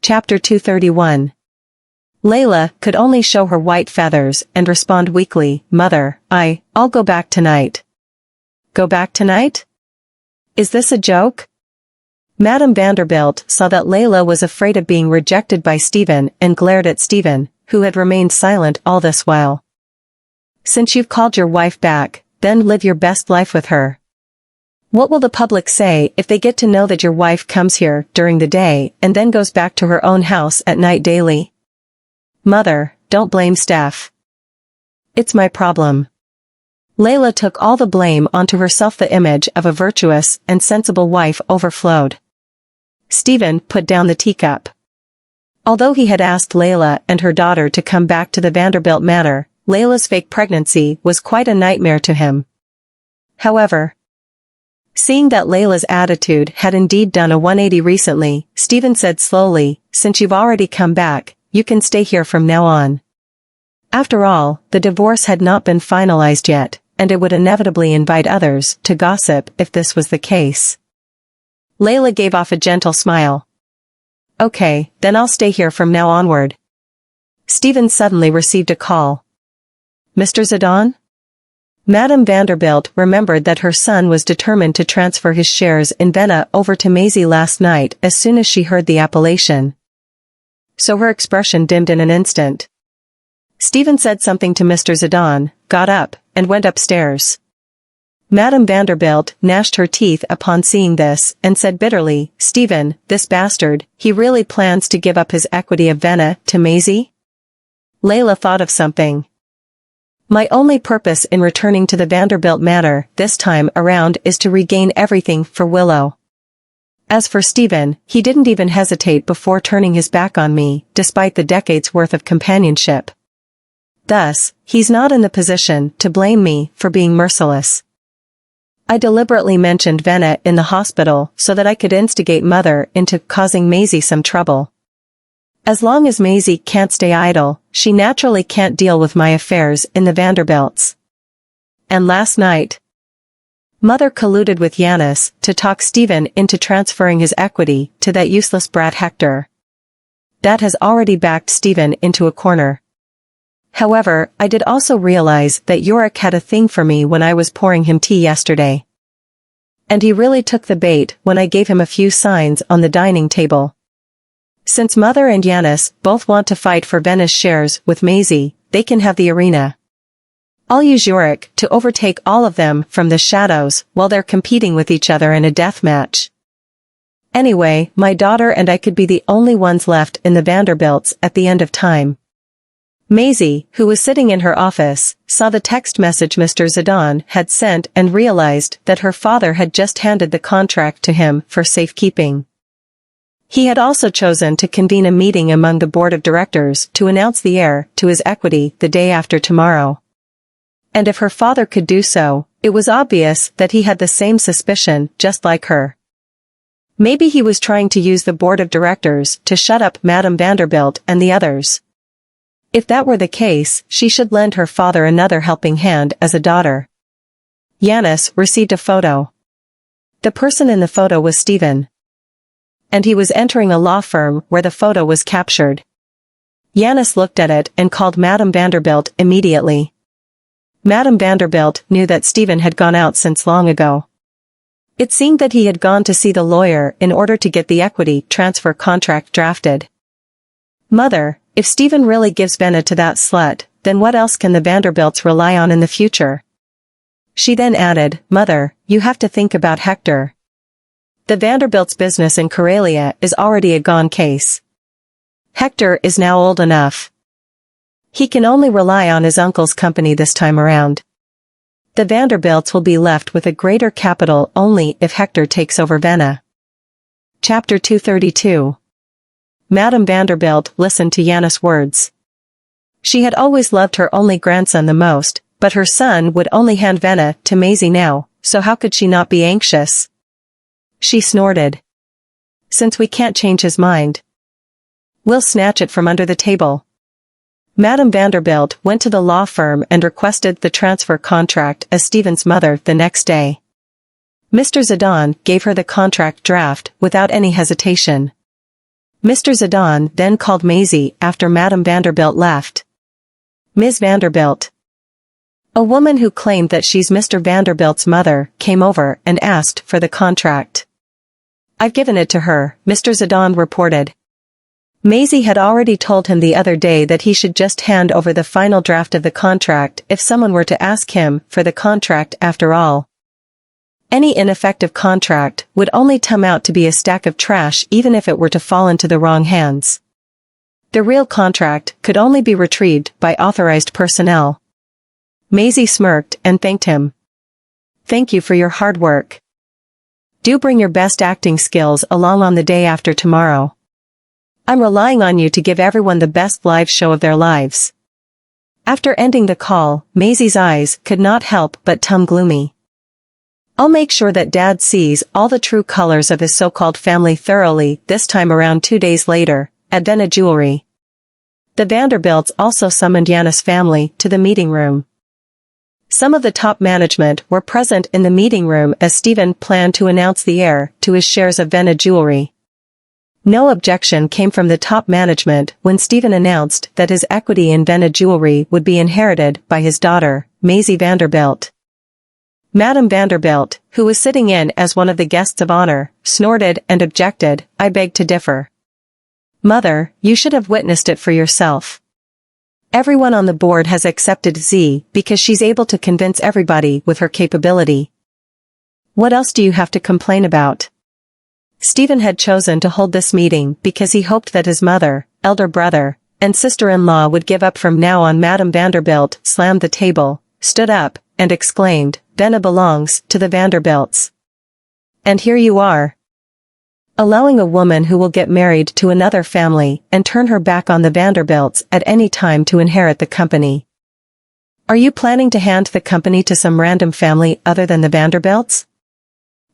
Chapter 231. Layla could only show her white feathers and respond weakly, "Mother, I'll go back tonight." Go back tonight? Is this a joke? Madame Vanderbilt saw that Layla was afraid of being rejected by Stephen and glared at Stephen, who had remained silent all this while. "Since you've called your wife back, then live your best life with her. What will the public say if they get to know that your wife comes here during the day and then goes back to her own house at night daily? Mother, don't blame Steph. It's my problem." Layla took all the blame onto herself. The image of a virtuous and sensible wife overflowed. Stephen put down the teacup. Although he had asked Layla and her daughter to come back to the Vanderbilt matter, Layla's fake pregnancy was quite a nightmare to him. However, seeing that Layla's attitude had indeed done a 180 recently, Stephen said slowly, "Since you've already come back, you can stay here from now on." After all, the divorce had not been finalized yet, and it would inevitably invite others to gossip if this was the case. Layla gave off a gentle smile. "Okay, then I'll stay here from now onward." Stephen suddenly received a call. "Mr. Zidane?" Madame Vanderbilt remembered that her son was determined to transfer his shares in Venna over to Maisie last night as soon as she heard the appellation. So her expression dimmed in an instant. Stephen said something to Mr. Zidane, got up, and went upstairs. Madame Vanderbilt gnashed her teeth upon seeing this and said bitterly, "Stephen, this bastard, he really plans to give up his equity of Venna to Maisie?" Layla thought of something. "My only purpose in returning to the Vanderbilt matter this time around is to regain everything for Willow." As for Stephen, he didn't even hesitate before turning his back on me, despite the decades' worth of companionship. Thus, he's not in the position to blame me for being merciless. I deliberately mentioned Venna in the hospital so that I could instigate Mother into causing Maisie some trouble. As long as Maisie can't stay idle, she naturally can't deal with my affairs in the Vanderbilts. And last night, Mother colluded with Yanis to talk Stephen into transferring his equity to that useless brat Hector. That has already backed Stephen into a corner. However, I did also realize that Yorick had a thing for me when I was pouring him tea yesterday. And he really took the bait when I gave him a few signs on the dining table. Since Mother and Yanis both want to fight for Venna's shares with Maisie, they can have the arena. I'll use Yorick to overtake all of them from the shadows while they're competing with each other in a death match. Anyway, my daughter and I could be the only ones left in the Vanderbilts at the end of time. Maisie, who was sitting in her office, saw the text message Mr. Zidane had sent and realized that her father had just handed the contract to him for safekeeping. He had also chosen to convene a meeting among the board of directors to announce the heir to his equity the day after tomorrow. And if her father could do so, it was obvious that he had the same suspicion just like her. Maybe he was trying to use the board of directors to shut up Madame Vanderbilt and the others. If that were the case, she should lend her father another helping hand as a daughter. Yanis received a photo. The person in the photo was Stephen. And he was entering a law firm where the photo was captured. Yanis looked at it and called Madame Vanderbilt immediately. Madame Vanderbilt knew that Stephen had gone out since long ago. It seemed that he had gone to see the lawyer in order to get the equity transfer contract drafted. "Mother, if Stephen really gives Venna to that slut, then what else can the Vanderbilts rely on in the future?" She then added, "Mother, you have to think about Hector. The Vanderbilt's business in Coralia is already a gone case. Hector is now old enough. He can only rely on his uncle's company this time around. The Vanderbilts will be left with a greater capital only if Hector takes over Venna." Chapter 232. Madame Vanderbilt listened to Yanis' words. She had always loved her only grandson the most, but her son would only hand Venna to Maisie now, so how could she not be anxious? She snorted. "Since we can't change his mind, we'll snatch it from under the table." Madame Vanderbilt went to the law firm and requested the transfer contract as Stephen's mother the next day. Mr. Zidane gave her the contract draft without any hesitation. Mr. Zidane then called Maisie after Madame Vanderbilt left. Ms. Vanderbilt. A woman who claimed that she's Mr. Vanderbilt's mother came over and asked for the contract. I've given it to her, Mr. Zidane reported. Maisie had already told him the other day that he should just hand over the final draft of the contract if someone were to ask him for the contract after all. Any ineffective contract would only come out to be a stack of trash even if it were to fall into the wrong hands. The real contract could only be retrieved by authorized personnel. Maisie smirked and thanked him. Thank you for your hard work. Do bring your best acting skills along on the day after tomorrow. I'm relying on you to give everyone the best live show of their lives. After ending the call, Maisie's eyes could not help but turn gloomy. I'll make sure that Dad sees all the true colors of his so-called family thoroughly this time around 2 days later, at Vena Jewelry. The Vanderbilts also summoned Yanis' family to the meeting room. Some of the top management were present in the meeting room as Stephen planned to announce the heir to his shares of Vena Jewelry. No objection came from the top management when Stephen announced that his equity in Vena Jewelry would be inherited by his daughter, Maisie Vanderbilt. Madame Vanderbilt, who was sitting in as one of the guests of honor, snorted and objected, I beg to differ. Mother, you should have witnessed it for yourself. Everyone on the board has accepted Z because she's able to convince everybody with her capability. What else do you have to complain about? Stephen had chosen to hold this meeting because he hoped that his mother, elder brother, and sister-in-law would give up from now on. Madame Vanderbilt slammed the table, stood up, and exclaimed, Vena belongs to the Vanderbilts. And here you are. Allowing a woman who will get married to another family and turn her back on the Vanderbilts at any time to inherit the company. Are you planning to hand the company to some random family other than the Vanderbilts?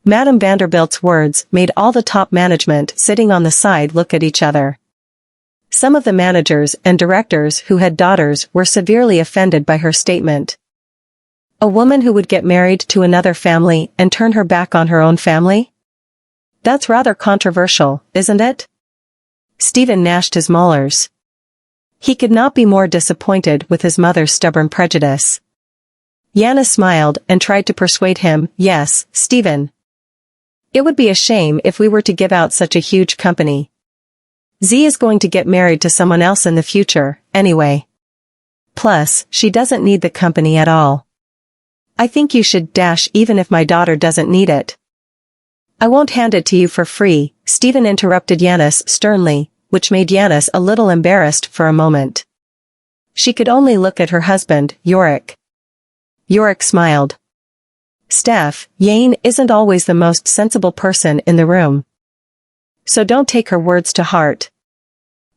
Madame Vanderbilt's words made all the top management sitting on the side look at each other. Some of the managers and directors who had daughters were severely offended by her statement. A woman who would get married to another family and turn her back on her own family? That's rather controversial, isn't it? Stephen gnashed his molars. He could not be more disappointed with his mother's stubborn prejudice. Yanis smiled and tried to persuade him, yes, Stephen. It would be a shame if we were to give out such a huge company. Z is going to get married to someone else in the future, anyway. Plus, she doesn't need the company at all. I think you should dash even if my daughter doesn't need it. I won't hand it to you for free, Stephen interrupted Yanis sternly, which made Yanis a little embarrassed for a moment. She could only look at her husband, Yorick. Yorick smiled. Steph, Yane isn't always the most sensible person in the room. So don't take her words to heart.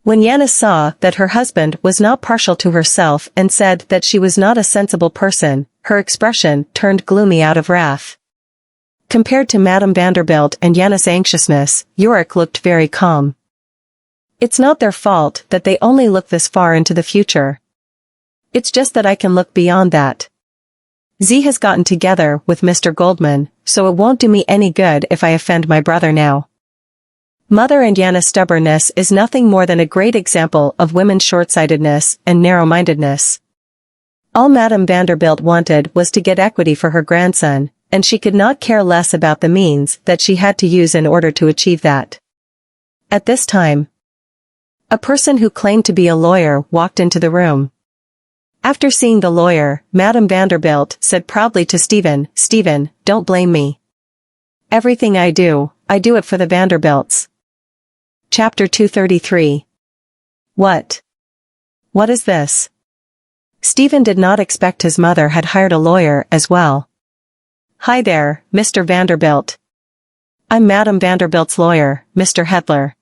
When Yanis saw that her husband was not partial to herself and said that she was not a sensible person, her expression turned gloomy out of wrath. Compared to Madame Vanderbilt and Yanis' anxiousness, Yorick looked very calm. It's not their fault that they only look this far into the future. It's just that I can look beyond that. Z has gotten together with Mr. Goldman, so it won't do me any good if I offend my brother now. Mother and Yanis' stubbornness is nothing more than a great example of women's short-sightedness and narrow-mindedness. All Madame Vanderbilt wanted was to get equity for her grandson, and she could not care less about the means that she had to use in order to achieve that. At this time, a person who claimed to be a lawyer walked into the room. After seeing the lawyer, Madame Vanderbilt said proudly to Stephen, Stephen, don't blame me. Everything I do it for the Vanderbilts. Chapter 233. What? What is this? Stephen did not expect his mother had hired a lawyer as well. Hi there, Mr. Vanderbilt. I'm Madame Vanderbilt's lawyer, Mr. Hector.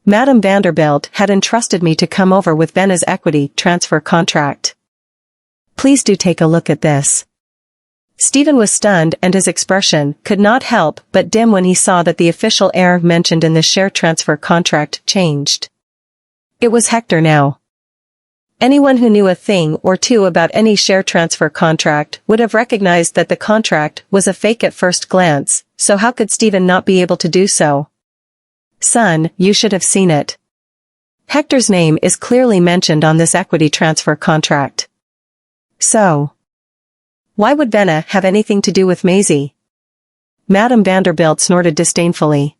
Madame Vanderbilt had entrusted me to come over with Vena's equity transfer contract. Please do take a look at this. Stephen was stunned and his expression could not help but dim when he saw that the official heir mentioned in the share transfer contract changed. It was Hector now. Anyone who knew a thing or two about any share transfer contract would have recognized that the contract was a fake at first glance, so how could Stephen not be able to do so? Son, you should have seen it. Hector's name is clearly mentioned on this equity transfer contract. So, why would Venna have anything to do with Maisie? Madame Vanderbilt snorted disdainfully.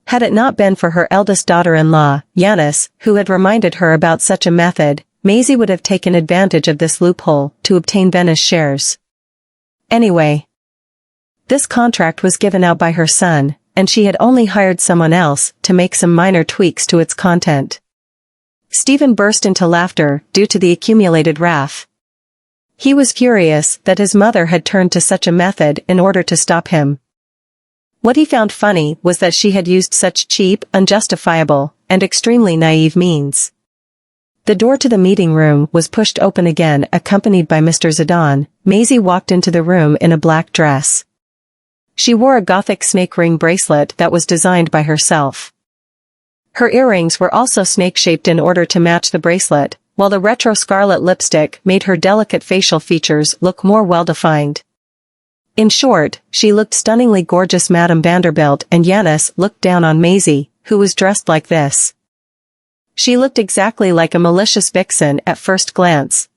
Had it not been for her eldest daughter-in-law, Yanis, who had reminded her about such a method, Maisie would have taken advantage of this loophole to obtain Venna's shares. Anyway, this contract was given out by her son, and she had only hired someone else to make some minor tweaks to its content. Stephen burst into laughter due to the accumulated wrath. He was furious that his mother had turned to such a method in order to stop him. What he found funny was that she had used such cheap, unjustifiable, and extremely naive means. The door to the meeting room was pushed open again, accompanied by Mr. Zidane. Maisie walked into the room in a black dress. She wore a gothic snake ring bracelet that was designed by herself. Her earrings were also snake-shaped in order to match the bracelet, while the retro scarlet lipstick made her delicate facial features look more well-defined. In short, she looked stunningly gorgeous. Madame Vanderbilt and Yanis looked down on Maisie, who was dressed like this. She looked exactly like a malicious vixen at first glance.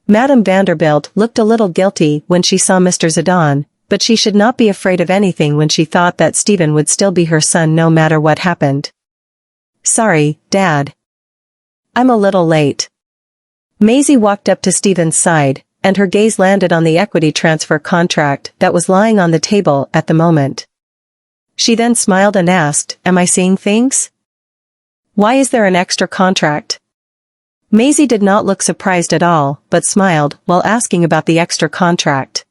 Madame Vanderbilt looked a little guilty when she saw Mr. Zidane, but she should not be afraid of anything when she thought that Stephen would still be her son no matter what happened. Sorry, Dad. I'm a little late. Maisie walked up to Stephen's side, and her gaze landed on the equity transfer contract that was lying on the table at the moment. She then smiled and asked, "Am I seeing things? Why is there an extra contract?" Maisie did not look surprised at all, but smiled while asking about the extra contract.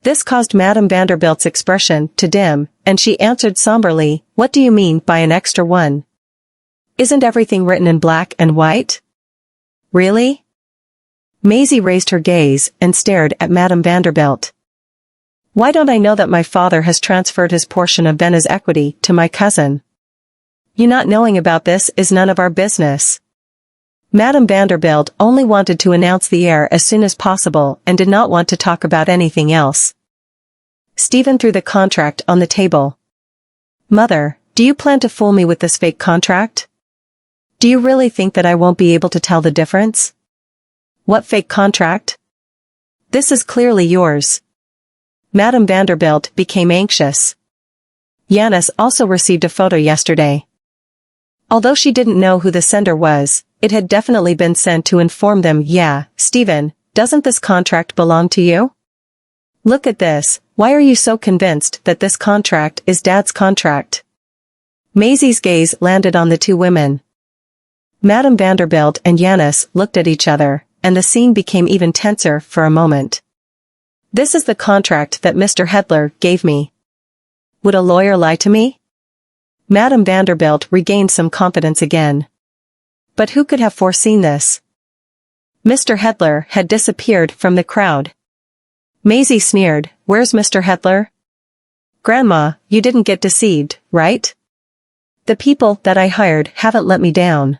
This caused Madame Vanderbilt's expression to dim, and she answered somberly, "What do you mean by an extra one? Isn't everything written in black and white?" "Really?" Maisie raised her gaze and stared at Madame Vanderbilt. "Why don't I know that my father has transferred his portion of Venna's equity to my cousin? You not knowing about this is none of our business." Madame Vanderbilt only wanted to announce the heir as soon as possible and did not want to talk about anything else. Stephen threw the contract on the table. "Mother, do you plan to fool me with this fake contract? Do you really think that I won't be able to tell the difference?" "What fake contract? This is clearly yours." Madame Vanderbilt became anxious. Yanis also received a photo yesterday. Although she didn't know who the sender was, it had definitely been sent to inform them. "Yeah, Stephen, doesn't this contract belong to you? Look at this, why are you so convinced that this contract is Dad's contract?" Maisie's gaze landed on the two women. Madame Vanderbilt and Yanis looked at each other, and the scene became even tenser for a moment. "This is the contract that Mr. Hector gave me. Would a lawyer lie to me?" Madame Vanderbilt regained some confidence again. But who could have foreseen this? Mr. Hector had disappeared from the crowd. Maisie sneered, "Where's Mr. Hector? Grandma, you didn't get deceived, right? The people that I hired haven't let me down."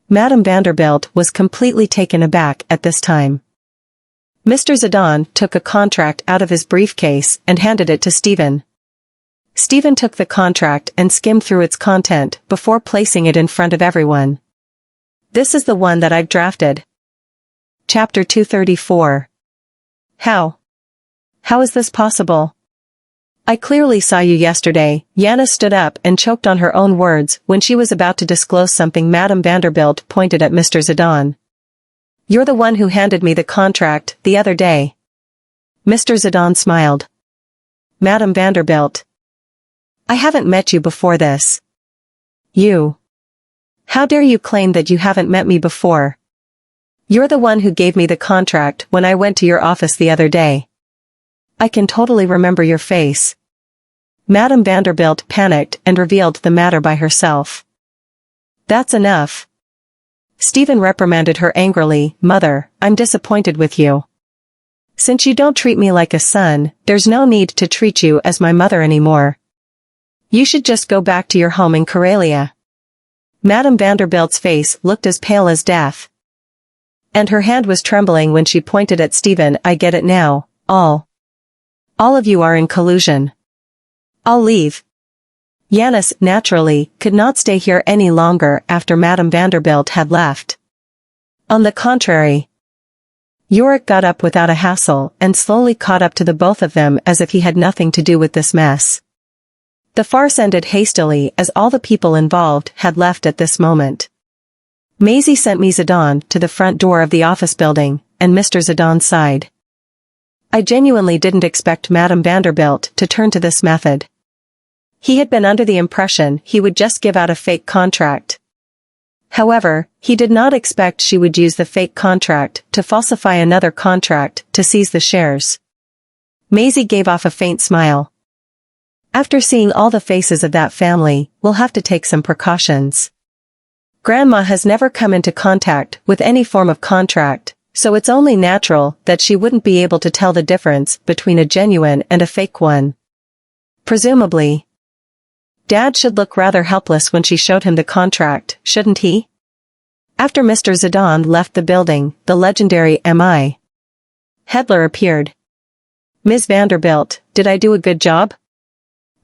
Madame Vanderbilt was completely taken aback at this time. Mr. Zidane took a contract out of his briefcase and handed it to Stephen. Stephen took the contract and skimmed through its content before placing it in front of everyone. "This is the one that I've drafted." Chapter 234. How is this possible? "I clearly saw you yesterday." Yanis stood up and choked on her own words when she was about to disclose something. Madame Vanderbilt pointed at Mr. Zidane. "You're the one who handed me the contract the other day." Mr. Zidane smiled. "Madame Vanderbilt, I haven't met you before this." "You? How dare you claim that you haven't met me before? You're the one who gave me the contract when I went to your office the other day. I can totally remember your face." Madame Vanderbilt panicked and revealed the matter by herself. "That's enough." Stephen reprimanded her angrily. "Mother, I'm disappointed with you. Since you don't treat me like a son, there's no need to treat you as my mother anymore. You should just go back to your home in Karelia." Madame Vanderbilt's face looked as pale as death. And her hand was trembling when she pointed at Stephen. "I get it now, all of you are in collusion. I'll leave." Yanis, naturally, could not stay here any longer after Madame Vanderbilt had left. On the contrary, Yorick got up without a hassle and slowly caught up to the both of them as if he had nothing to do with this mess. The farce ended hastily as all the people involved had left at this moment. Maisie sent me Zidane to the front door of the office building, and Mr. Zidane sighed. I genuinely didn't expect Madame Vanderbilt to turn to this method. He had been under the impression he would just give out a fake contract. However, he did not expect she would use the fake contract to falsify another contract to seize the shares. Maisie gave off a faint smile. After seeing all the faces of that family, we'll have to take some precautions. Grandma has never come into contact with any form of contract, so it's only natural that she wouldn't be able to tell the difference between a genuine and a fake one. Presumably, Dad should look rather helpless when she showed him the contract, shouldn't he? After Mr. Zidane left the building, the legendary M.I. Hedler appeared. Ms. Vanderbilt, did I do a good job?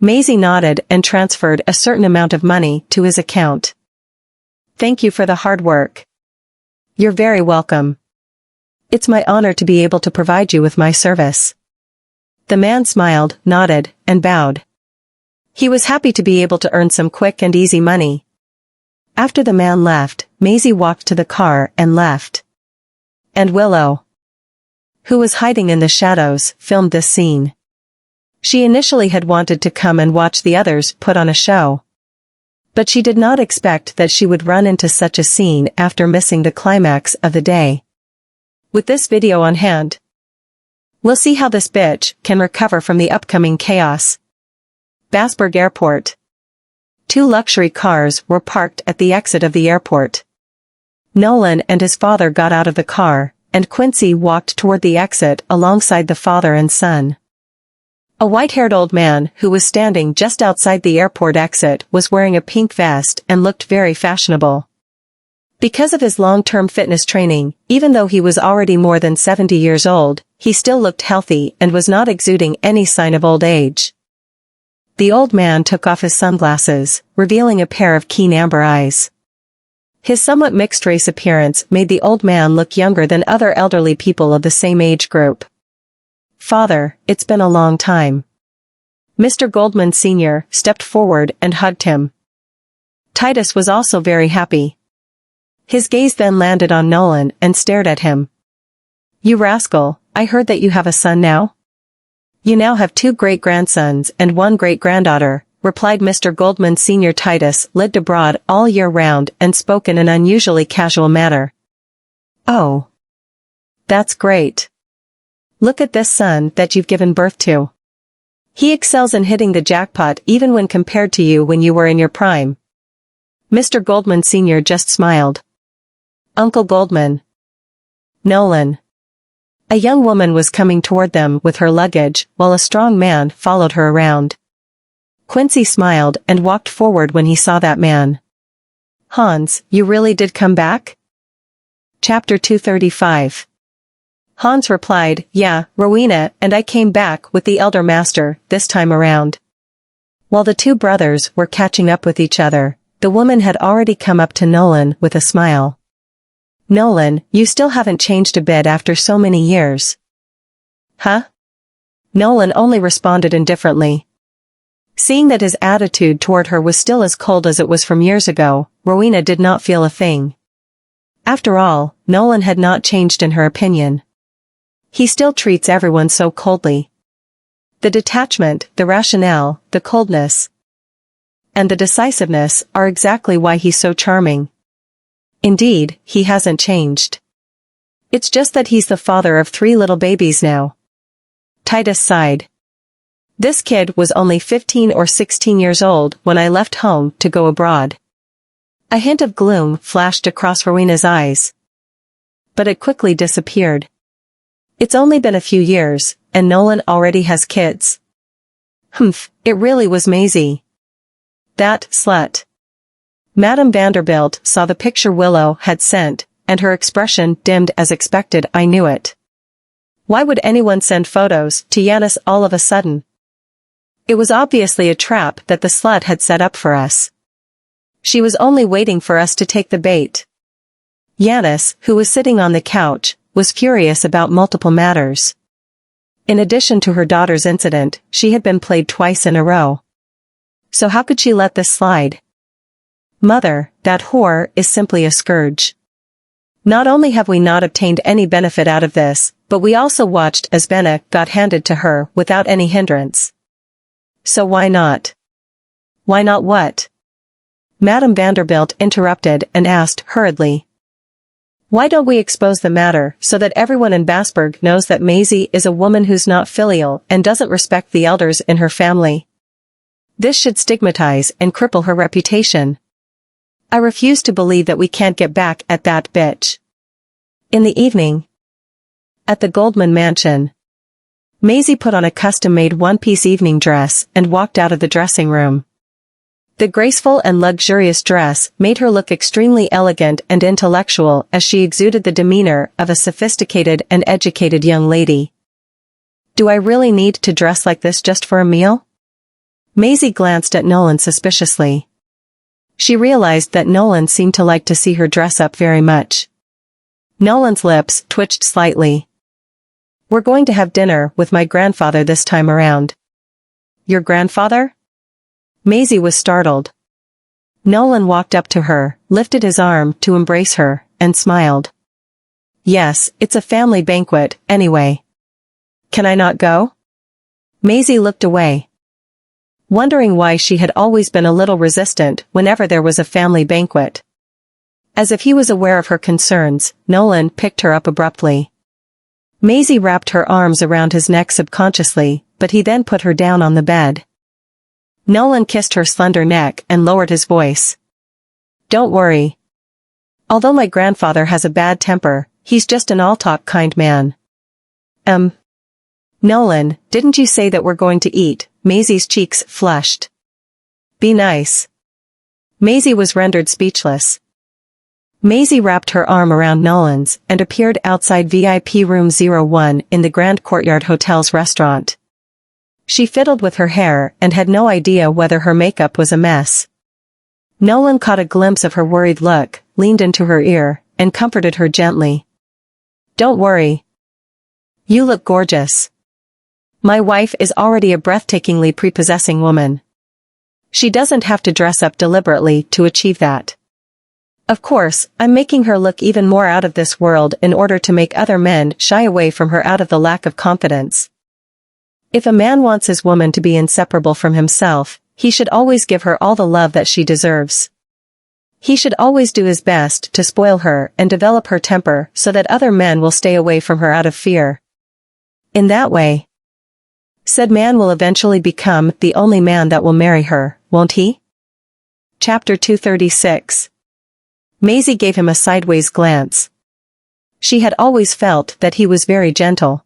Maisie nodded and transferred a certain amount of money to his account. Thank you for the hard work. You're very welcome. It's my honor to be able to provide you with my service. The man smiled, nodded, and bowed. He was happy to be able to earn some quick and easy money. After the man left, Maisie walked to the car and left. And Willow, who was hiding in the shadows, filmed this scene. She initially had wanted to come and watch the others put on a show. But she did not expect that she would run into such a scene after missing the climax of the day. With this video on hand, we'll see how this bitch can recover from the upcoming chaos. Basberg Airport. 2 luxury cars were parked at the exit of the airport. Nolan and his father got out of the car, and Quincy walked toward the exit alongside the father and son. A white-haired old man who was standing just outside the airport exit was wearing a pink vest and looked very fashionable. Because of his long-term fitness training, even though he was already more than 70 years old, he still looked healthy and was not exuding any sign of old age. The old man took off his sunglasses, revealing a pair of keen amber eyes. His somewhat mixed-race appearance made the old man look younger than other elderly people of the same age group. Father, it's been a long time. Mr. Goldmans Sr. stepped forward and hugged him. Titus was also very happy. His gaze then landed on Nolan and stared at him. You rascal, I heard that you have a son now? You now have 2 great-grandsons and 1 great-granddaughter, replied Mr. Goldmans Sr. Titus lived abroad all year round and spoke in an unusually casual manner. Oh. That's great. Look at this son that you've given birth to. He excels in hitting the jackpot even when compared to you when you were in your prime. Mr. Goldmans Sr. just smiled. Uncle Goldman. Nolan. A young woman was coming toward them with her luggage, while a strong man followed her around. Quincy smiled and walked forward when he saw that man. Hans, you really did come back? Chapter 235. Hans replied, yeah, Rowena and I came back with the elder master, this time around. While the 2 brothers were catching up with each other, the woman had already come up to Nolan with a smile. Nolan, you still haven't changed a bit after so many years. Huh? Nolan only responded indifferently. Seeing that his attitude toward her was still as cold as it was from years ago, Rowena did not feel a thing. After all, Nolan had not changed in her opinion. He still treats everyone so coldly. The detachment, the rationale, the coldness, and the decisiveness are exactly why he's so charming. Indeed, he hasn't changed. It's just that he's the father of 3 little babies now. Titus sighed. This kid was only 15 or 16 years old when I left home to go abroad. A hint of gloom flashed across Rowena's eyes. But it quickly disappeared. It's only been a few years, and Nolan already has kids. Humph, it really was Maisie. That slut. Madame Vanderbilt saw the picture Willow had sent, and her expression dimmed as expected. I knew it. Why would anyone send photos to Yanis all of a sudden? It was obviously a trap that the slut had set up for us. She was only waiting for us to take the bait. Yanis, who was sitting on the couch, was furious about multiple matters. In addition to her daughter's incident, she had been played twice in a row. So how could she let this slide? Mother, that whore is simply a scourge. Not only have we not obtained any benefit out of this, but we also watched as Benna got handed to her without any hindrance. So why not? Why not what? Madame Vanderbilt interrupted and asked hurriedly. Why don't we expose the matter so that everyone in Basberg knows that Maisie is a woman who's not filial and doesn't respect the elders in her family? This should stigmatize and cripple her reputation. I refuse to believe that we can't get back at that bitch. In the evening, at the Goldman mansion, Maisie put on a custom-made one-piece evening dress and walked out of the dressing room. The graceful and luxurious dress made her look extremely elegant and intellectual as she exuded the demeanor of a sophisticated and educated young lady. Do I really need to dress like this just for a meal? Maisie glanced at Nolan suspiciously. She realized that Nolan seemed to like to see her dress up very much. Nolan's lips twitched slightly. We're going to have dinner with my grandfather this time around. Your grandfather? Maisie was startled. Nolan walked up to her, lifted his arm to embrace her, and smiled. Yes, it's a family banquet, anyway. Can I not go? Maisie looked away, wondering why she had always been a little resistant whenever there was a family banquet. As if he was aware of her concerns, Nolan picked her up abruptly. Maisie wrapped her arms around his neck subconsciously, but he then put her down on the bed. Nolan kissed her slender neck and lowered his voice. Don't worry. Although my grandfather has a bad temper, he's just an all-talk kind man. Nolan, didn't you say that we're going to eat? Maisie's cheeks flushed. Be nice. Maisie was rendered speechless. Maisie wrapped her arm around Nolan's and appeared outside VIP room 01 in the Grand Courtyard Hotel's restaurant. She fiddled with her hair and had no idea whether her makeup was a mess. Nolan caught a glimpse of her worried look, leaned into her ear, and comforted her gently. Don't worry. You look gorgeous. My wife is already a breathtakingly prepossessing woman. She doesn't have to dress up deliberately to achieve that. Of course, I'm making her look even more out of this world in order to make other men shy away from her out of the lack of confidence. If a man wants his woman to be inseparable from himself, he should always give her all the love that she deserves. He should always do his best to spoil her and develop her temper so that other men will stay away from her out of fear. In that way, said man will eventually become the only man that will marry her, won't he? Chapter 236. Maisie gave him a sideways glance. She had always felt that he was very gentle.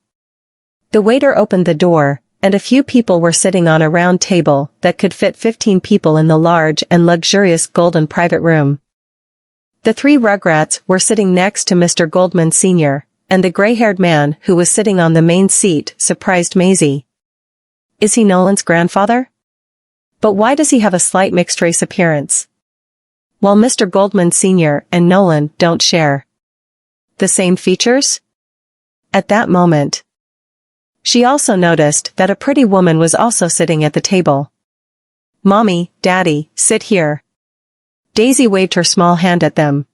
The waiter opened the door, and a few people were sitting on a round table that could fit 15 people in the large and luxurious golden private room. The three Rugrats were sitting next to Mr. Goldman Sr., and the gray-haired man who was sitting on the main seat surprised Maisie. Is he Nolan's grandfather? But why does he have a slight mixed-race appearance? While Mr. Goldman Sr. and Nolan don't share the same features? At that moment, she also noticed that a pretty woman was also sitting at the table. Mommy, Daddy, sit here. Daisy waved her small hand at them.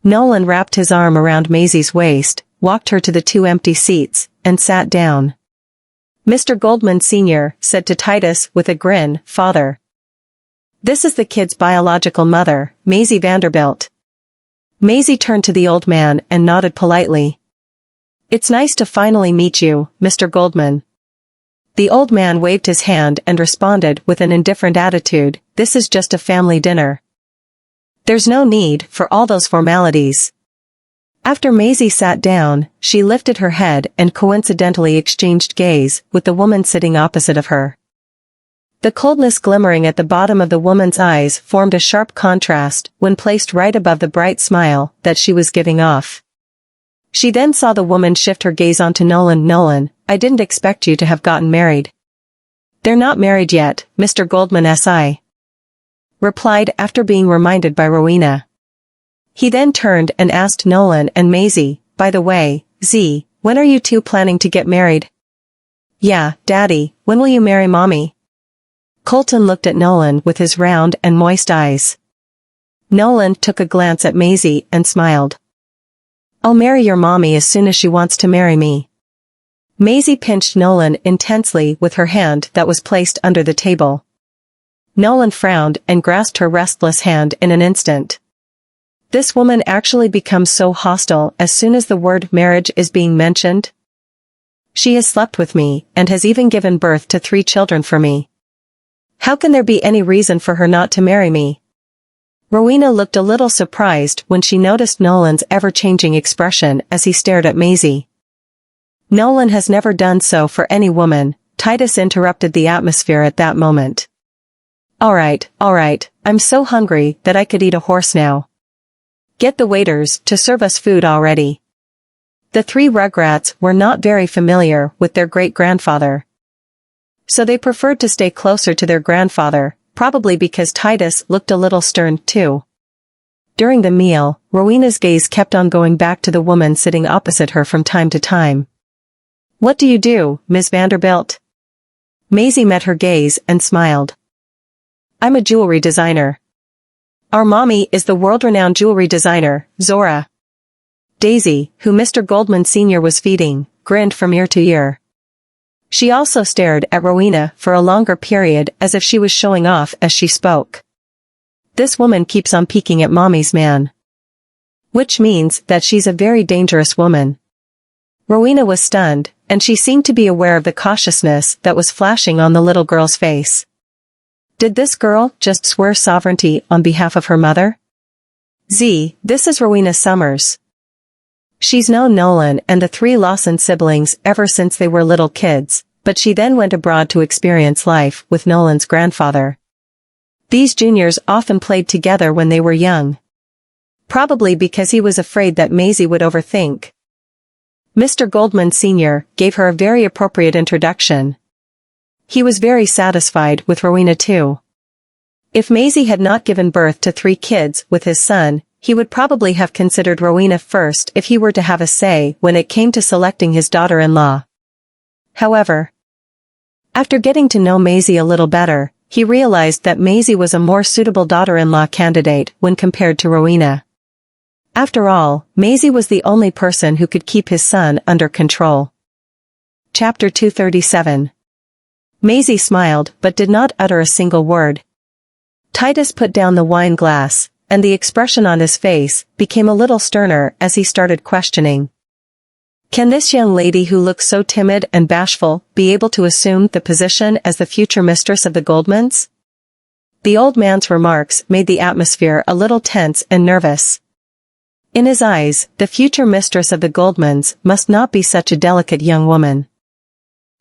Nolan wrapped his arm around Maisie's waist, walked her to the two empty seats, and sat down. Mr. Goldman Sr. said to Titus with a grin, Father. This is the kid's biological mother, Maisie Vanderbilt. Maisie turned to the old man and nodded politely. It's nice to finally meet you, Mr. Goldman. The old man waved his hand and responded with an indifferent attitude, this is just a family dinner. There's no need for all those formalities. After Maisie sat down, she lifted her head and coincidentally exchanged gaze with the woman sitting opposite of her. The coldness glimmering at the bottom of the woman's eyes formed a sharp contrast when placed right above the bright smile that she was giving off. She then saw the woman shift her gaze onto Nolan. Nolan, I didn't expect you to have gotten married. They're not married yet, Mr. Goldman S.I. replied after being reminded by Rowena. He then turned and asked Nolan and Maisie, by the way, Z, when are you two planning to get married? Yeah, Daddy, when will you marry Mommy? Colton looked at Nolan with his round and moist eyes. Nolan took a glance at Maisie and smiled. I'll marry your mommy as soon as she wants to marry me. Maisie pinched Nolan intensely with her hand that was placed under the table. Nolan frowned and grasped her restless hand in an instant. This woman actually becomes so hostile as soon as the word marriage is being mentioned. She has slept with me and has even given birth to 3 children for me. How can there be any reason for her not to marry me? Rowena looked a little surprised when she noticed Nolan's ever-changing expression as he stared at Maisie. Nolan has never done so for any woman, Titus interrupted the atmosphere at that moment. All right, I'm so hungry that I could eat a horse now. Get the waiters to serve us food already. The 3 Rugrats were not very familiar with their great-grandfather. So they preferred to stay closer to their grandfather, probably because Titus looked a little stern too. During the meal, Rowena's gaze kept on going back to the woman sitting opposite her from time to time. What do you do, Ms. Vanderbilt? Maisie met her gaze and smiled. I'm a jewelry designer. Our mommy is the world-renowned jewelry designer, Zora. Daisy, who Mr. Goldman Sr. was feeding, grinned from ear to ear. She also stared at Rowena for a longer period as if she was showing off as she spoke. This woman keeps on peeking at mommy's man. Which means that she's a very dangerous woman. Rowena was stunned, and she seemed to be aware of the cautiousness that was flashing on the little girl's face. Did this girl just swear sovereignty on behalf of her mother? Z, this is Rowena Summers. She's known Nolan and the 3 Lawson siblings ever since they were little kids, but she then went abroad to experience life with Nolan's grandfather. These juniors often played together when they were young. Probably because he was afraid that Maisie would overthink. Mr. Goldman Sr. gave her a very appropriate introduction. He was very satisfied with Rowena too. If Maisie had not given birth to 3 kids with his son, he would probably have considered Rowena first if he were to have a say when it came to selecting his daughter-in-law. However, after getting to know Maisie a little better, he realized that Maisie was a more suitable daughter-in-law candidate when compared to Rowena. After all, Maisie was the only person who could keep his son under control. Chapter 237. Maisie smiled but did not utter a single word. Titus put down the wine glass, and the expression on his face became a little sterner as he started questioning. Can this young lady who looks so timid and bashful be able to assume the position as the future mistress of the Goldmans? The old man's remarks made the atmosphere a little tense and nervous. In his eyes, the future mistress of the Goldmans must not be such a delicate young woman.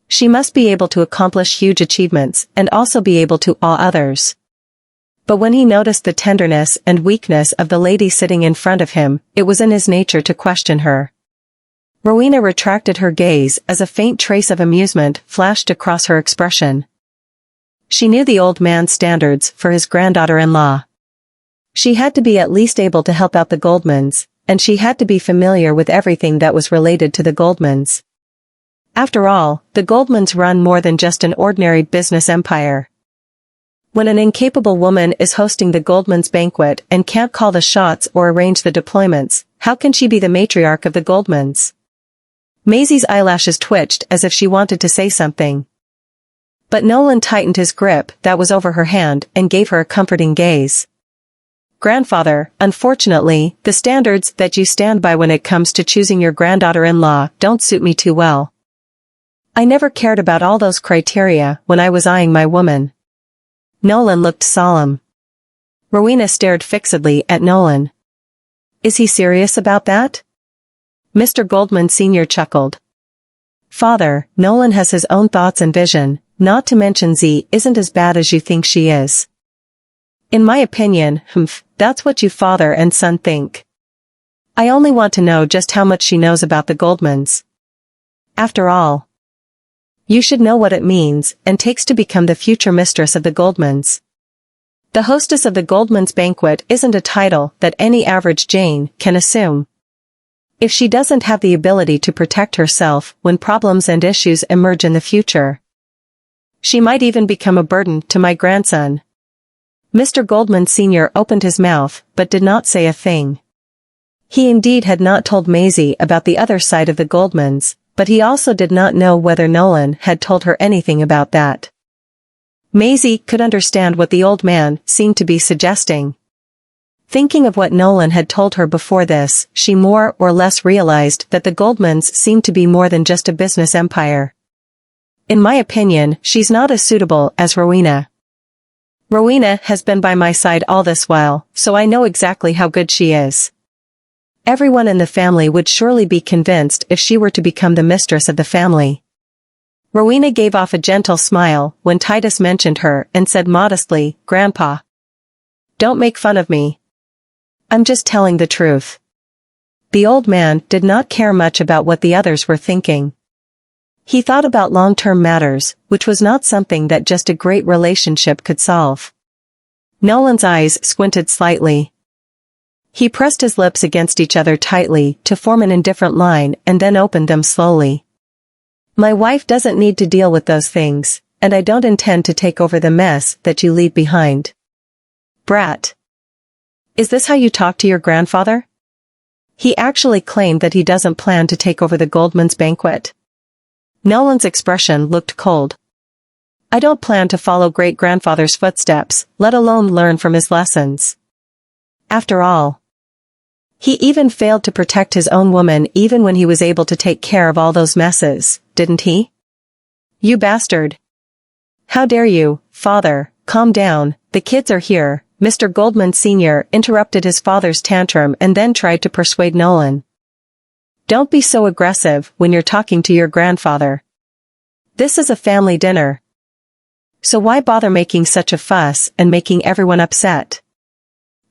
She must be able to accomplish huge achievements and also be able to awe others. But when he noticed the tenderness and weakness of the lady sitting in front of him, it was in his nature to question her. Rowena retracted her gaze as a faint trace of amusement flashed across her expression. She knew the old man's standards for his granddaughter-in-law. She had to be at least able to help out the Goldmans, and she had to be familiar with everything that was related to the Goldmans. After all, the Goldmans run more than just an ordinary business empire. When an incapable woman is hosting the Goldmans banquet and can't call the shots or arrange the deployments, how can she be the matriarch of the Goldmans? Maisie's eyelashes twitched as if she wanted to say something. But Nolan tightened his grip that was over her hand and gave her a comforting gaze. Grandfather, unfortunately, the standards that you stand by when it comes to choosing your granddaughter-in-law don't suit me too well. I never cared about all those criteria when I was eyeing my woman. Nolan looked solemn. Rowena stared fixedly at Nolan. Is he serious about that? Mr. Goldman Sr. chuckled. Father, Nolan has his own thoughts and vision, not to mention Z isn't as bad as you think she is. In my opinion, that's what you father and son think. I only want to know just how much she knows about the Goldmans. After all, You should know what it means and takes to become the future mistress of the Goldmans. The hostess of the Goldmans banquet isn't a title that any average Jane can assume. If she doesn't have the ability to protect herself when problems and issues emerge in the future, she might even become a burden to my grandson. Mr. Goldman Sr. opened his mouth but did not say a thing. He indeed had not told Maisie about the other side of the Goldmans, but he also did not know whether Nolan had told her anything about that. Maisie could understand what the old man seemed to be suggesting. Thinking of what Nolan had told her before this, she more or less realized that the Goldmans seemed to be more than just a business empire. In my opinion, she's not as suitable as Rowena. Rowena has been by my side all this while, so I know exactly how good she is. Everyone in the family would surely be convinced if she were to become the mistress of the family. Rowena gave off a gentle smile when Titus mentioned her and said modestly, "Grandpa, don't make fun of me. I'm just telling the truth." The old man did not care much about what the others were thinking. He thought about long-term matters, which was not something that just a great relationship could solve. Nolan's eyes squinted slightly. He pressed his lips against each other tightly to form an indifferent line and then opened them slowly. "My wife doesn't need to deal with those things, and I don't intend to take over the mess that you leave behind." "Brat. Is this how you talk to your grandfather?" He actually claimed that he doesn't plan to take over the Goldmans banquet. Nolan's expression looked cold. "I don't plan to follow great-grandfather's footsteps, let alone learn from his lessons. After all, he even failed to protect his own woman even when he was able to take care of all those messes, didn't he?" "You bastard. How dare you, father, calm down, the kids are here." Mr. Goldman Sr. interrupted his father's tantrum and then tried to persuade Nolan. "Don't be so aggressive when you're talking to your grandfather. This is a family dinner. So why bother making such a fuss and making everyone upset?"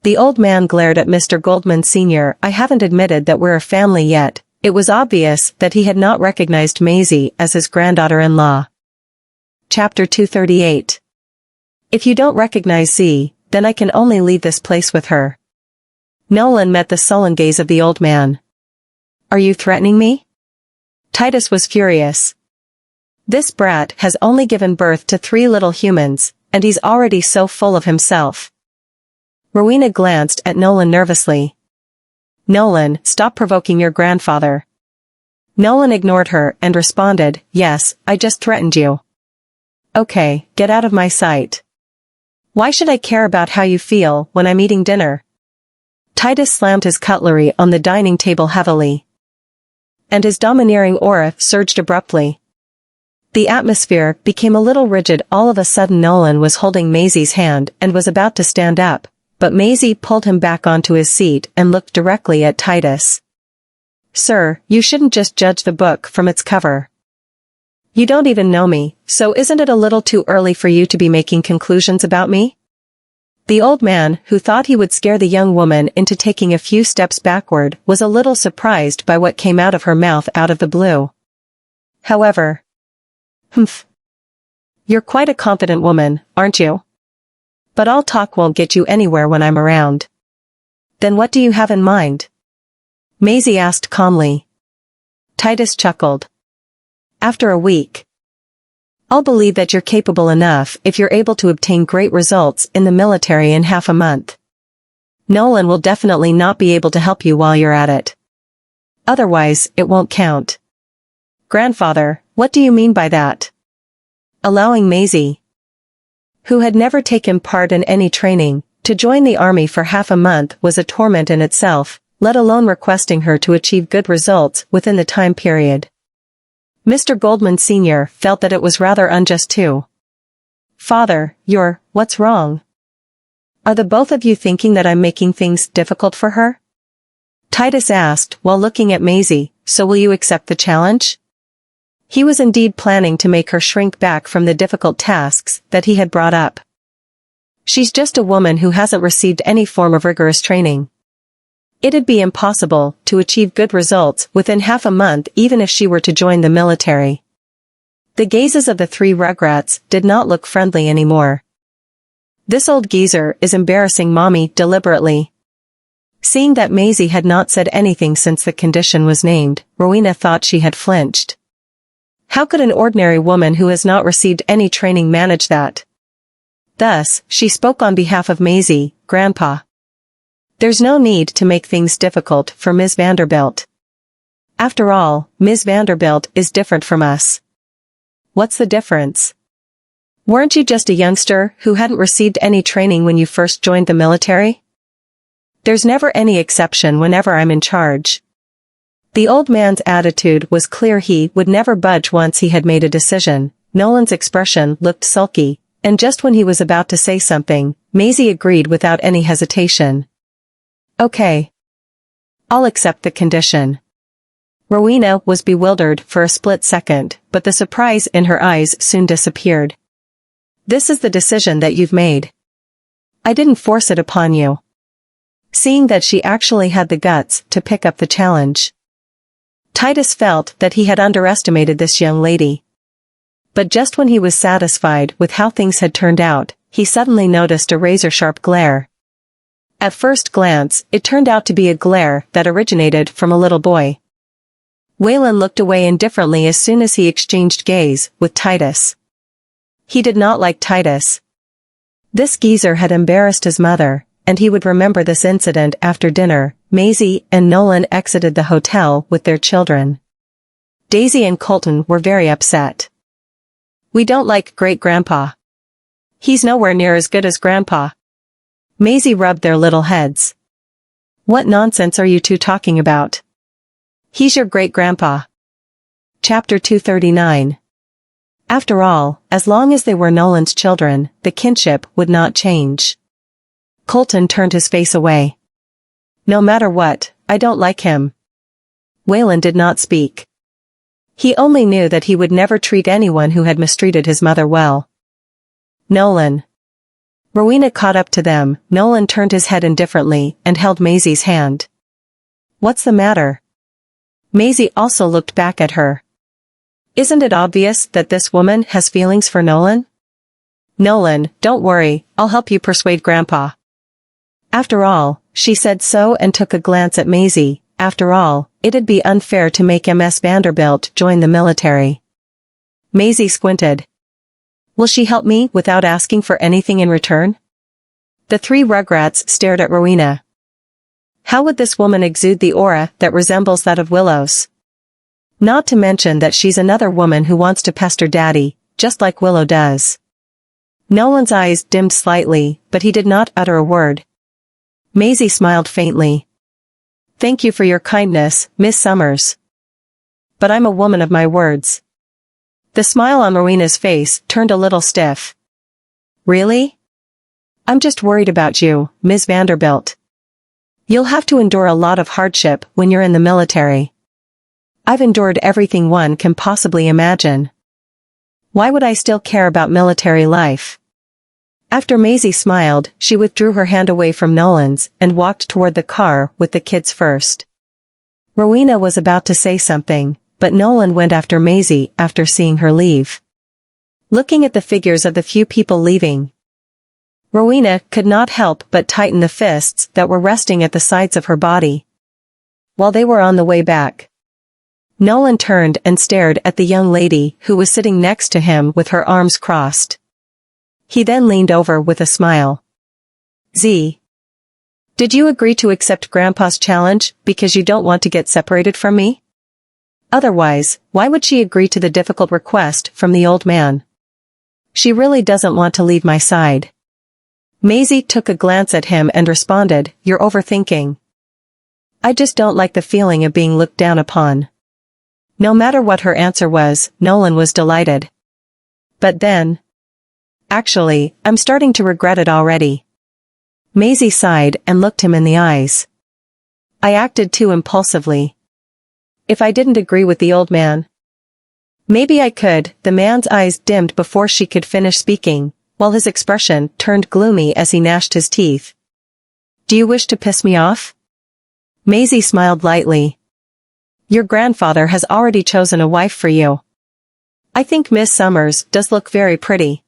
The old man glared at Mr. Goldman Sr. "I haven't admitted that we're a family yet." It was obvious that he had not recognized Maisie as his granddaughter-in-law. Chapter 238. "If you don't recognize Z, then I can only leave this place with her." Nolan met the sullen gaze of the old man. "Are you threatening me?" Titus was furious. This brat has only given birth to 3 little humans, and he's already so full of himself. Rowena glanced at Nolan nervously. "Nolan, stop provoking your grandfather." Nolan ignored her and responded, "Yes, I just threatened you." "Okay, get out of my sight. Why should I care about how you feel when I'm eating dinner?" Titus slammed his cutlery on the dining table heavily, and his domineering aura surged abruptly. The atmosphere became a little rigid. All of a sudden Nolan was holding Maisie's hand and was about to stand up, but Maisie pulled him back onto his seat and looked directly at Titus. "Sir, you shouldn't just judge the book from its cover. You don't even know me, so isn't it a little too early for you to be making conclusions about me?" The old man, who thought he would scare the young woman into taking a few steps backward, was a little surprised by what came out of her mouth out of the blue. However, "Humph. You're quite a confident woman, aren't you? But all talk won't get you anywhere when I'm around." "Then what do you have in mind?" Maisie asked calmly. Titus chuckled. "After a week, I'll believe that you're capable enough if you're able to obtain great results in the military in half a month. Nolan will definitely not be able to help you while you're at it. Otherwise, it won't count." "Grandfather, what do you mean by that?" Allowing Maisie, who had never taken part in any training, to join the army for half a month was a torment in itself, let alone requesting her to achieve good results within the time period. Mr. Goldman Sr. felt that it was rather unjust too. "Father, what's wrong? Are the both of you thinking that I'm making things difficult for her?" Titus asked while looking at Maisie. "So will you accept the challenge?" He was indeed planning to make her shrink back from the difficult tasks that he had brought up. She's just a woman who hasn't received any form of rigorous training. It'd be impossible to achieve good results within half a month even if she were to join the military. The gazes of the three rugrats did not look friendly anymore. This old geezer is embarrassing Mommy deliberately. Seeing that Maisie had not said anything since the condition was named, Rowena thought she had flinched. How could an ordinary woman who has not received any training manage that? Thus, she spoke on behalf of Maisie, Grandpa. There's no need to make things difficult for Ms. Vanderbilt. After all, Ms. Vanderbilt is different from us. What's the difference? Weren't you just a youngster who hadn't received any training when you first joined the military? There's never any exception whenever I'm in charge. The old man's attitude was clear. He would never budge once he had made a decision. Nolan's expression looked sulky, and just when he was about to say something, Maisie agreed without any hesitation. Okay. I'll accept the condition. Rowena was bewildered for a split second, but the surprise in her eyes soon disappeared. This is the decision that you've made. I didn't force it upon you. Seeing that she actually had the guts to pick up the challenge. Titus felt that he had underestimated this young lady. But just when he was satisfied with how things had turned out, he suddenly noticed a razor-sharp glare. At first glance, it turned out to be a glare that originated from a little boy. Waylon looked away indifferently as soon as he exchanged gaze with Titus. He did not like Titus. This geezer had embarrassed his mother, and he would remember this incident after dinner. Maisie and Nolan exited the hotel with their children. Daisy and Colton were very upset. We don't like Great-Grandpa. He's nowhere near as good as Grandpa. Maisie rubbed their little heads. What nonsense are you two talking about? He's your great-grandpa. Chapter 239. After all, as long as they were Nolan's children, the kinship would not change. Colton turned his face away. No matter what, I don't like him. Waylon did not speak. He only knew that he would never treat anyone who had mistreated his mother well. Nolan. Rowena caught up to them. Nolan turned his head indifferently and held Maisie's hand. What's the matter? Maisie also looked back at her. Isn't it obvious that this woman has feelings for Nolan? Nolan, don't worry, I'll help you persuade Grandpa. After all, she said so and took a glance at Maisie. After all, it'd be unfair to make Ms. Vanderbilt join the military. Maisie squinted. Will she help me without asking for anything in return? The three rugrats stared at Rowena. How would this woman exude the aura that resembles that of Willow's? Not to mention that she's another woman who wants to pester Daddy, just like Willow does. Nolan's eyes dimmed slightly, but he did not utter a word. Maisie smiled faintly. Thank you for your kindness, Miss Summers. But I'm a woman of my words. The smile on Rowena's face turned a little stiff. Really? I'm just worried about you, Ms. Vanderbilt. You'll have to endure a lot of hardship when you're in the military. I've endured everything one can possibly imagine. Why would I still care about military life? After Maisie smiled, she withdrew her hand away from Nolan's and walked toward the car with the kids first. Rowena was about to say something, but Nolan went after Maisie after seeing her leave. Looking at the figures of the few people leaving, Rowena could not help but tighten the fists that were resting at the sides of her body. While they were on the way back, Nolan turned and stared at the young lady who was sitting next to him with her arms crossed. He then leaned over with a smile. Z. Did you agree to accept Grandpa's challenge because you don't want to get separated from me? Otherwise, why would she agree to the difficult request from the old man? She really doesn't want to leave my side. Maisie took a glance at him and responded, You're overthinking. I just don't like the feeling of being looked down upon. No matter what her answer was, Nolan was delighted. But then, actually, I'm starting to regret it already. Maisie sighed and looked him in the eyes. I acted too impulsively. If I didn't agree with the old man, maybe I could. The man's eyes dimmed before she could finish speaking, while his expression turned gloomy as he gnashed his teeth. Do you wish to piss me off? Maisie smiled lightly. Your grandfather has already chosen a wife for you. I think Miss Summers does look very pretty.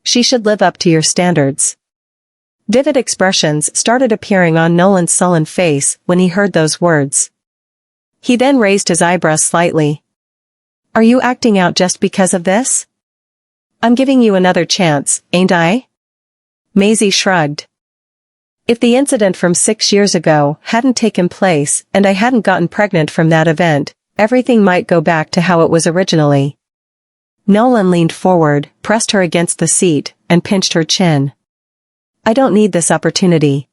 She should live up to your standards. Vivid expressions started appearing on Nolan's sullen face when he heard those words. He then raised his eyebrows slightly. Are you acting out just because of this? I'm giving you another chance, ain't I? Maisie shrugged. If the incident from 6 years ago hadn't taken place and I hadn't gotten pregnant from that event, everything might go back to how it was originally. Nolan leaned forward, pressed her against the seat, and pinched her chin. I don't need this opportunity.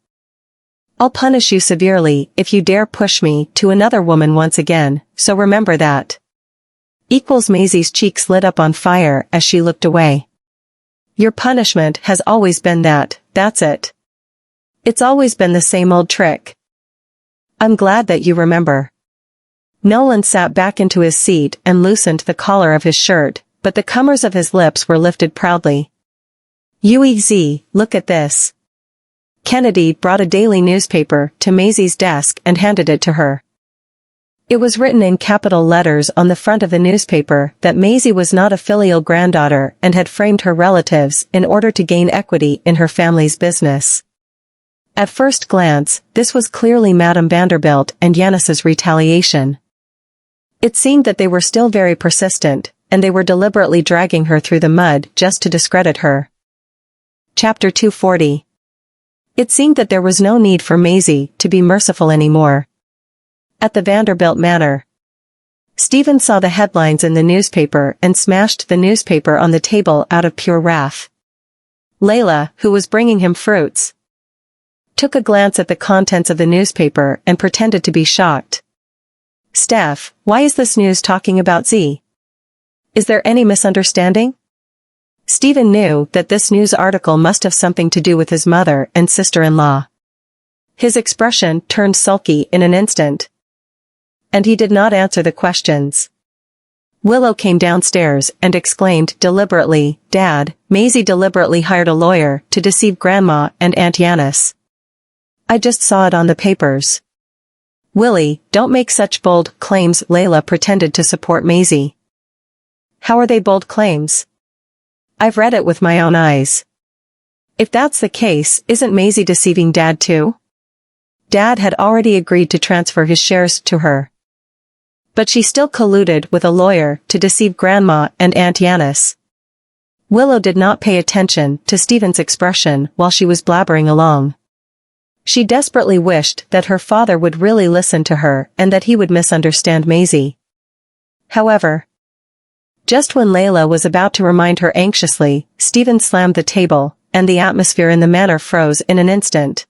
I'll punish you severely if you dare push me to another woman once again, so remember that. Maisie's cheeks lit up on fire as she looked away. Your punishment has always been that, that's it. It's always been the same old trick. I'm glad that you remember. Nolan sat back into his seat and loosened the collar of his shirt, but the corners of his lips were lifted proudly. UEZ, look at this. Kennedy brought a daily newspaper to Maisie's desk and handed it to her. It was written in capital letters on the front of the newspaper that Maisie was not a filial granddaughter and had framed her relatives in order to gain equity in her family's business. At first glance, this was clearly Madame Vanderbilt and Yanis's retaliation. It seemed that they were still very persistent, and they were deliberately dragging her through the mud just to discredit her. Chapter 240. It seemed that there was no need for Maisie to be merciful anymore. At the Vanderbilt Manor, Stephen saw the headlines in the newspaper and smashed the newspaper on the table out of pure wrath. Layla, who was bringing him fruits, took a glance at the contents of the newspaper and pretended to be shocked. Steph, why is this news talking about Z? Is there any misunderstanding? Stephen knew that this news article must have something to do with his mother and sister-in-law. His expression turned sulky in an instant, and he did not answer the questions. Willow came downstairs and exclaimed deliberately, Dad, Maisie deliberately hired a lawyer to deceive Grandma and Aunt Yanis. I just saw it on the papers. Willie, don't make such bold claims. Layla pretended to support Maisie. How are they bold claims? I've read it with my own eyes. If that's the case, isn't Maisie deceiving Dad too? Dad had already agreed to transfer his shares to her. But she still colluded with a lawyer to deceive Grandma and Aunt Yanis. Willow did not pay attention to Stephen's expression while she was blabbering along. She desperately wished that her father would really listen to her and that he would misunderstand Maisie. However, just when Layla was about to remind her anxiously, Stephen slammed the table, and the atmosphere in the manor froze in an instant.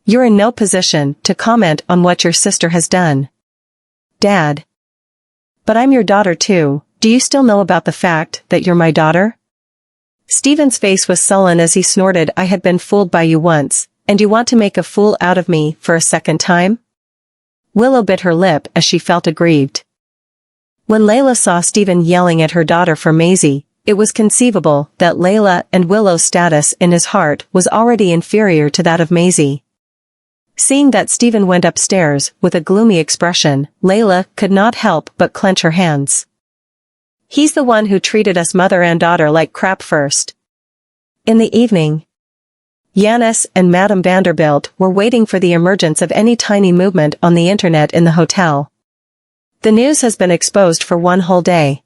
You're in no position to comment on what your sister has done. Dad. But I'm your daughter too. Do you still know about the fact that you're my daughter? Stephen's face was sullen as he snorted. I had been fooled by you once, and you want to make a fool out of me for a second time? Willow bit her lip as she felt aggrieved. When Layla saw Stephen yelling at her daughter for Maisie, it was conceivable that Layla and Willow's status in his heart was already inferior to that of Maisie. Seeing that Stephen went upstairs with a gloomy expression, Layla could not help but clench her hands. He's the one who treated us mother and daughter like crap first. In the evening, Yanis and Madame Vanderbilt were waiting for the emergence of any tiny movement on the internet in the hotel. The news has been exposed for one whole day.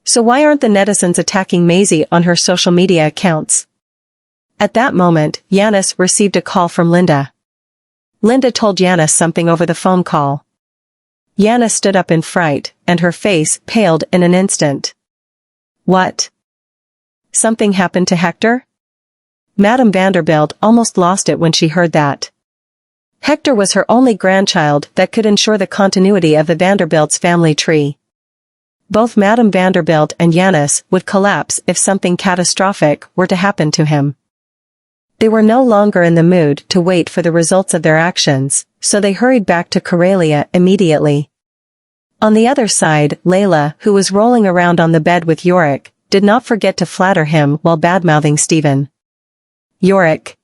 So why aren't the netizens attacking Maisie on her social media accounts? At that moment, Yanis received a call from Linda. Linda told Yanis something over the phone call. Yanis stood up in fright, and her face paled in an instant. What? Something happened to Hector? Madame Vanderbilt almost lost it when she heard that. Hector was her only grandchild that could ensure the continuity of the Vanderbilt's family tree. Both Madame Vanderbilt and Yanis would collapse if something catastrophic were to happen to him. They were no longer in the mood to wait for the results of their actions, so they hurried back to Karelia immediately. On the other side, Layla, who was rolling around on the bed with Yorick, did not forget to flatter him while badmouthing Stephen. Yorick.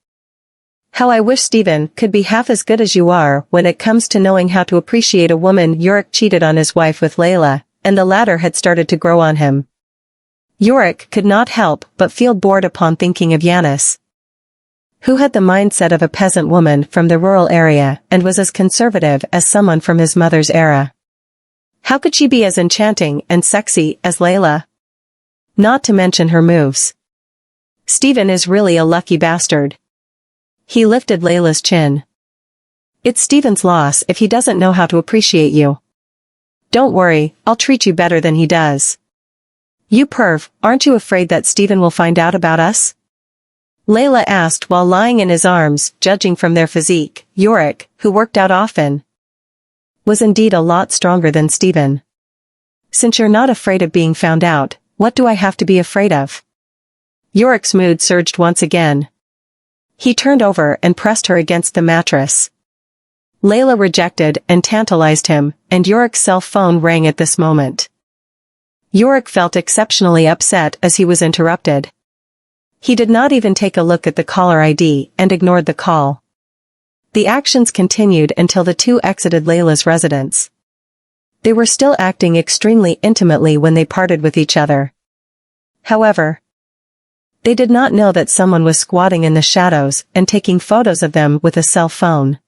How I wish Stephen could be half as good as you are when it comes to knowing how to appreciate a woman. Yorick cheated on his wife with Layla, and the latter had started to grow on him. Yorick could not help but feel bored upon thinking of Yanis, who had the mindset of a peasant woman from the rural area and was as conservative as someone from his mother's era. How could she be as enchanting and sexy as Layla? Not to mention her moves. Steven is really a lucky bastard. He lifted Layla's chin. It's Steven's loss if he doesn't know how to appreciate you. Don't worry, I'll treat you better than he does. You perv, aren't you afraid that Steven will find out about us? Layla asked while lying in his arms. Judging from their physique, Yorick, who worked out often, was indeed a lot stronger than Steven. Since you're not afraid of being found out, what do I have to be afraid of? Yorick's mood surged once again. He turned over and pressed her against the mattress. Layla rejected and tantalized him, and Yorick's cell phone rang at this moment. Yorick felt exceptionally upset as he was interrupted. He did not even take a look at the caller ID and ignored the call. The actions continued until the two exited Layla's residence. They were still acting extremely intimately when they parted with each other. However, they did not know that someone was squatting in the shadows and taking photos of them with a cell phone.